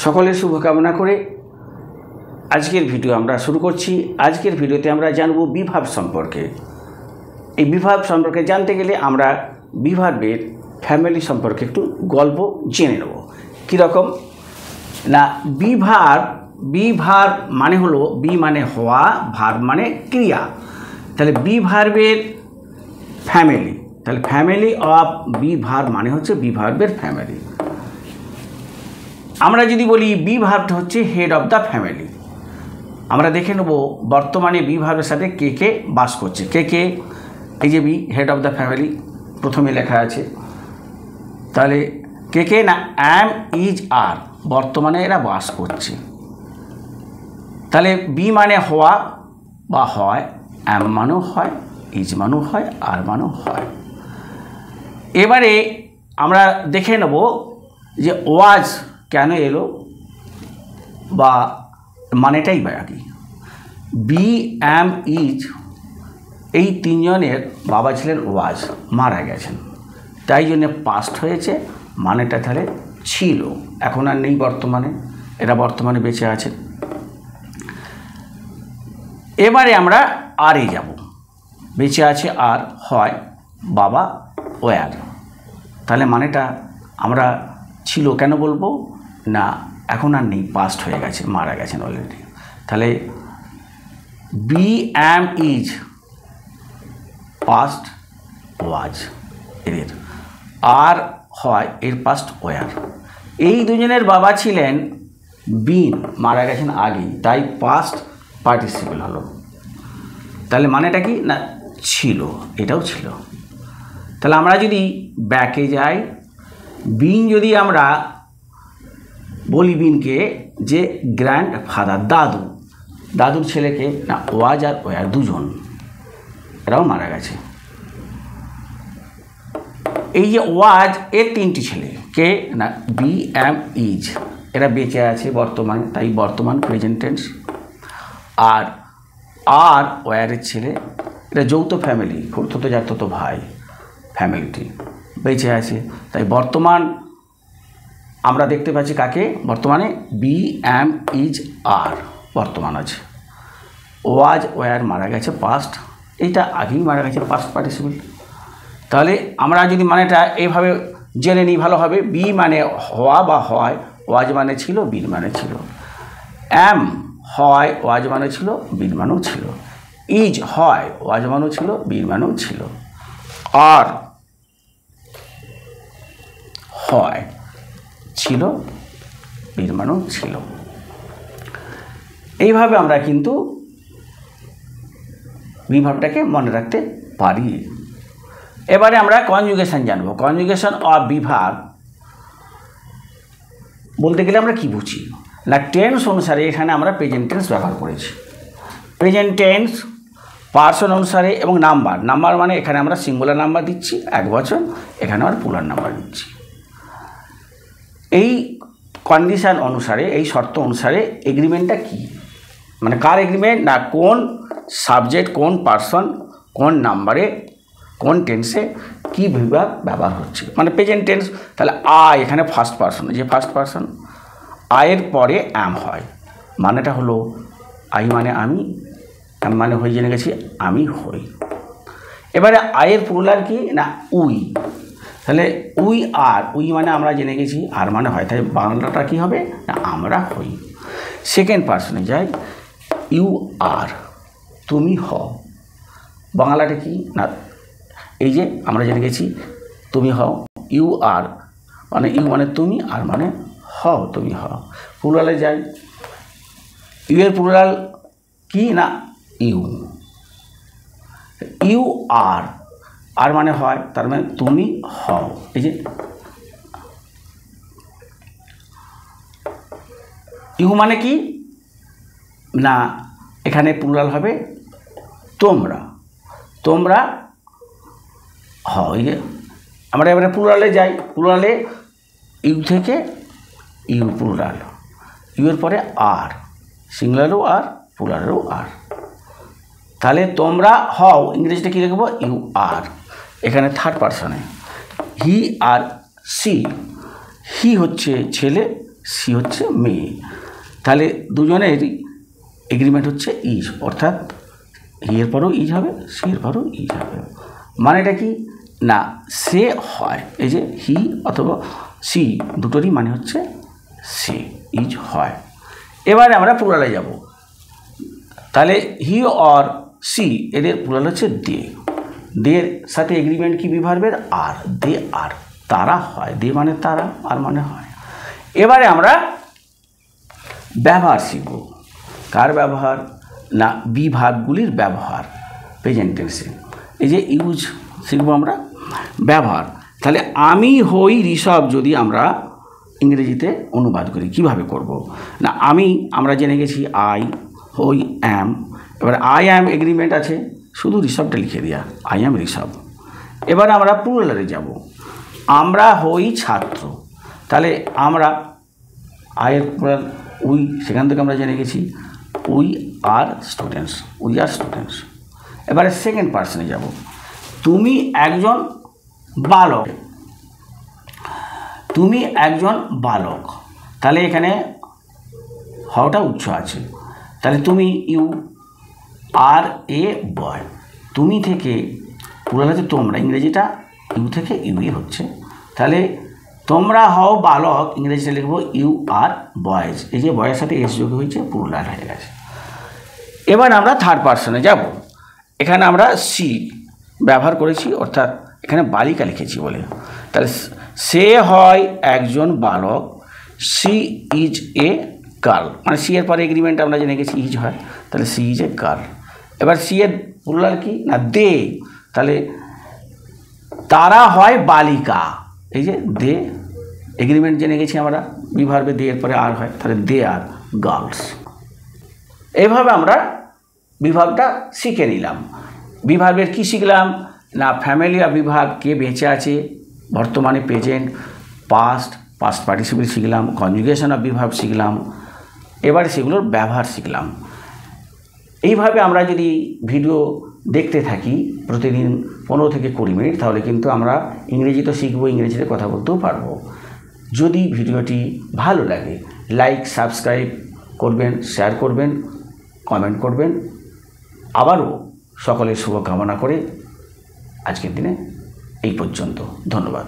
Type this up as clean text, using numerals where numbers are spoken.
সকলের শুভকামনা করে আজকের ভিডিও আমরা শুরু করছি। আজকের ভিডিওতে আমরা জানব বিভাব সম্পর্কে। এই বিভাব সম্পর্কে জানতে গেলে আমরা বিভাবের ফ্যামিলি সম্পর্কে একটু গল্প জেনে নেব। কীরকম না, বিভাব মানে হলো বি মানে হওয়া, ভার্ব মানে ক্রিয়া। তাহলে বিভার্বের ফ্যামিলি, তাহলে ফ্যামিলি অফ বিভার্ব মানে হচ্ছে বিভার্বের ফ্যামিলি। আমরা যদি বলি বিভার্বটা হচ্ছে হেড অফ দ্য ফ্যামিলি, আমরা দেখে নেব বর্তমানে বিভার্বের সাথে কে কে বাস করছে। কে এই যে be head of the family প্রথমে লেখা আছে। তাহলে কে না অ্যাম ইজ আর বর্তমানে এরা বাস করছে। তাহলে বি মানে হওয়া বা হয়, অ্যাম মানেও হয়, ইজ মানেও হয়, আর মানেও হয়। এবারে আমরা দেখে নেব যে ওয়াজ কেন এলো বা মানেটাই বা কি। বি অ্যাম ইজ এই তিনজনের বাবা ছিলেন ওয়াজ, মারা গেছেন, তাই জন্য পাস্ট হয়েছে। মানেটা তাহলে ছিল, এখন আর নেই বর্তমানে, এরা বর্তমানে বেঁচে আছে। এবারে আমরা আরে যাব, বেঁচে আছে আর হয় বাবা ওয়ার। তাহলে মানেটা আমরা ছিল কেন বলবো না, এখন আর নেই, পাস্ট হয়ে গেছে, মারা গেছেন অলরেডি। তাহলে বি অ্যাম ইজ পাস্ট ওয়াজ এদের, আর হয় এর পাস্ট ওয়ার। এই দুজনের বাবা ছিলেন বিন, মারা গেছেন আগেই, তাই পাস্ট পার্টিসিপল হলো। তাহলে মানেটা কি না ছিল, এটাও ছিল। তাহলে আমরা যদি ব্যাকে যাই, বিন যদি আমরা বলি বিনকে যে গ্র্যান্ড ফাদার, দাদুর ছেলেকে না ওয়াজ আর ওয়ার দুজন, এরাও মারা গেছে। এই যে ওয়াজ এর তিনটি ছেলে কে না বি অ্যাম ইজ, এরা বেঁচে আছে বর্তমানে, তাই বর্তমান প্রেজেন্ট টেন্স। আর ওয়ারের ছেলে, এটা যৌথ ফ্যামিলি, খুড়তো জাততো ভাই ফ্যামিলিটি বেঁচে আছে, তাই বর্তমান আমরা দেখতে পাচ্ছি কাকে বর্তমানে, বি অ্যাম ইজ আর বর্তমান আছে। ওয়াজ ওয়ার মারা গেছে পাস্ট, এইটা আগেই মারা গেছে পাস্ট পার্টিসিপল। তাহলে আমরা যদি মানেটা এইভাবে জেনে নিই ভালো হবে। বি মানে হওয়া বা হয়, ওয়াজ মানে ছিল, বিন মানে ছিল। অ্যাম হয়, ওয়াজ মানে ছিল, বিন মানেও ছিল। ইজ হয়, ওয়াজ মানেও ছিল, বিন মানেও ছিল। আর হয় ছিল, বিন মানেও ছিল। এইভাবে আমরা কিন্তু বিভাবটাকে মনে রাখতে পারি। এবারে আমরা কনজুগেশন জানব। কনজুগেশন অফ বিভাব বলতে গেলে আমরা কি বুঝি না, টেন্স অনুসারে এখানে আমরা প্রেজেন্ট টেন্স ব্যবহার করেছি। প্রেজেন্ট টেন্স পার্সন অনুসারে এবং নাম্বার মানে এখানে আমরা সিঙ্গুলার নাম্বার দিচ্ছি, এক বচন, এখানে আমরা প্লুরাল নাম্বার দিচ্ছি। এই কন্ডিশন অনুসারে, এই শর্ত অনুসারে এগ্রিমেন্টটা কি, মানে কার এগ্রিমেন্ট না কোন সাবজেক্ট, কোন পার্সন, কোন নাম্বারে, কোন টেন্সে কী বিভাগ ব্যবহার হচ্ছে, মানে প্রেজেন্ট টেন্স। তাহলে এখানে ফার্স্ট পার্সন, যে ফার্স্ট পার্সন, আয়ের পরে অ্যাম হয়, মানেটা হলো আই মানে আমি, অ্যাম মানে হয়ে জেনে গেছি আমি হই। এবারে আয়ের প্লুরাল কি না উই, তাহলে উই মানে আমরা জেনে গেছি আর মানে হয়, তাই বাংলাটা কি হবে না আমরা হই। সেকেন্ড পার্সনে যাই, ইউ আর তুমি হও, বাংলাটা কি না এই যে আমরা জেনে গেছি তুমি হও, ইউ আর মানে ইউ মানে তুমি, আর মানে হও তুমি হও। প্লুরালে যাই, ইউ এর প্লুরাল কি না ইউ আর মানে হয়, তার মানে তুমি হও। এই যে ইউ মানে কি না এখানে প্লুরাল হবে তোমরা হও। এই যে আমরা এবারে প্লুরালে যাই, প্লুরালে ইউ থেকে ইউ প্লুরাল, ইউ এর পরে আর, সিঙ্গুলারও আর, প্লুরালেরও আর। তাহলে তোমরা হও ইংরেজিতে কী লিখবো ইউ আর। এখানে থার্ড পার্সনে হি আর সি, হি হচ্ছে ছেলে, সি হচ্ছে মেয়ে, তাহলে দুজনেরই এগ্রিমেন্ট হচ্ছে ইজ, অর্থাৎ হি এর পরেও ইজ হবে, সি এর পরেও ইজ হবে। মানেটা কি না সে হয়, এই যে হি অথবা সি দুটোরই মানে হচ্ছে সে, ইজ হয়। এবারে আমরা প্লুরালে যাব, তাহলে হি অর সি এদের প্লুরাল হচ্ছে দে, দের সাথে এগ্রিমেন্ট কি বিভার্বের আর, দে আর, তারা হয়, দে মানে তারা, আর মানে হয়। এবারে আমরা ব্যবহার শিখব। কার ব্যবহার না বিভাগগুলির ব্যবহার প্রেজেন্ট টেন্সে। এই যে ইউজ শিখব আমরা ব্যবহার। তাহলে আমি হই ঋষভ যদি আমরা ইংরেজিতে অনুবাদ করি কিভাবে করব না আমরা জেনে গেছি আই হই অ্যাম, এবার আই অ্যাম এগ্রিমেন্ট আছে, শুধু ঋষভটা লিখে দেওয়া আই অ্যাম ঋষভ। এবার আমরা প্লুরালে যাব, আমরা হই ছাত্র, তাহলে আমরা আয়ের প্লুরাল উই, সেখান থেকে আমরা জেনে গেছি we are students, we are students. এবারে সেকেন্ড পার্সনে যাব, তুমি একজন বালক, তুমি একজন বালক, তাহলে এখানে হওয়াটা উচ্চ আছে, তাহলে তুমি ইউ আর এ বয়, তুমি থেকে প্লুরাল হচ্ছে তোমরা, ইংরেজিটা ইউ থেকে ইউই হচ্ছে, তাহলে তোমরা হও বালক, ইংরেজিতে লিখবো ইউ আর বয়েজ, এই যে বয়ের সাথে এস যোগ হয়েছে প্লুরাল হয়ে গেছে। এবার আমরা থার্ড পার্সনে যাব, এখানে আমরা সি ব্যবহার করেছি, অর্থাৎ এখানে বালিকা লিখেছি বলে, তাহলে সে হয় একজন বালক, সি ইজ এ গার্ল, মানে সি এর পরে এগ্রিমেন্ট আমরা জেনে গেছি ইজ হয়, তাহলে সি ইজ এ গার্ল। এবার সি এর প্লুরাল কি না দে, তাহলে তারা হয় বালিকা, এই যে দে এগ্রিমেন্ট জেনে গেছি আমরা বিভার্বে দে এর পরে আর হয়, তাহলে দে আর গার্লস। এইভাবে আমরা বিভাগটা শিখে নিলাম। বিভাগের কি শিখলাম না ফ্যামিলি অফ বিভাগ কে বেঁচে আছে বর্তমানে, প্রেজেন্ট, পাস্ট পার্টিসিপেল শিখলাম, কনজুগেশন অফ বিভাগ শিখলাম, এবারে সেগুলোর ব্যবহার শিখলাম। এইভাবে আমরা যদি ভিডিও দেখতে থাকি প্রতিদিন 15 থেকে 20 মিনিট, তাহলে কিন্তু আমরা ইংরেজি তো শিখবো, ইংরেজিতে কথা বলতেও পারবো। যদি ভিডিওটি ভালো লাগে লাইক সাবস্ক্রাইব করবেন, শেয়ার করবেন, কমেন্ট করবেন। আবারও সকলের শুভকামনা করে আজকের দিনে এই পর্যন্ত, ধন্যবাদ।